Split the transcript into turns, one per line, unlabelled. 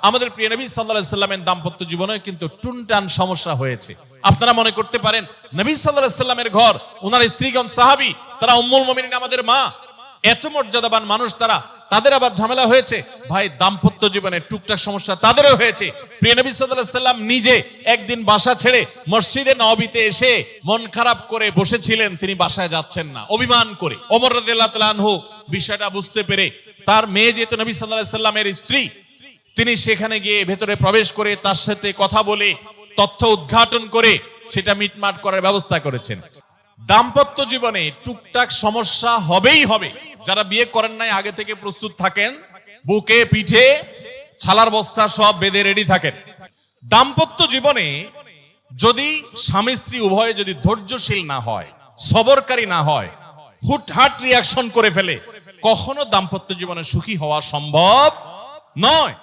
আমাদের প্রিয় নবী সাল্লাল্লাহু আলাইহি সাল্লামের দাম্পত্য জীবনে কিন্তু টুনটান সমস্যা হয়েছে। আপনারা মনে করতে পারেন নবী সাল্লাল্লাহু আলাইহি সাল্লামের ঘর, ওনার স্ত্রীগণ সাহাবী, তারা উম্মুল মুমিনিন আমাদের মা, এত মর্যাদাবান মানুষ তারা, তাদের আবার ঝামেলা হয়েছে। ভাই দাম্পত্য জীবনে টুকটাক সমস্যা তাদেরও হয়েছে। প্রিয় নবী সাল্লাল্লাহু আলাইহি সাল্লাম নিজে একদিন বাসা ছেড়ে মসজিদে নববীতে এসে মন খারাপ করে বসেছিলেন, তিনি বাসায় যাচ্ছেন না, অভিমান করে। ওমর রাদিয়াল্লাহু তাআলা আনহু বিষয়টা বুঝতে পেরে তার মেয়ে যেহেতু নবী সাল্লাল্লাহু আলাইহি সাল্লামের স্ত্রী, তিনি সেখানে গিয়ে ভেতরে প্রবেশ করে তার সাথে কথা বলে তথ্য উদ্ঘাটন করে সেটা মিটমাট করার ব্যবস্থা করেছেন। দাম্পত্য জীবনে টুকটাক সমস্যা হবেই হবে। যারা বিয়ে করেন নাই আগে থেকে প্রস্তুত থাকেন, বুকে পিঠে ছালার বস্তা সব বেঁধে রেডি থাকেন। দাম্পত্য জীবনে যদি স্বামী স্ত্রী উভয়ে যদি ধৈর্যশীল না হয়, সবরকারী না হয়, হুটহাট রিয়াকশন করে ফেলে, কখনো দাম্পত্য জীবনে সুখী হওয়া সম্ভব নয়।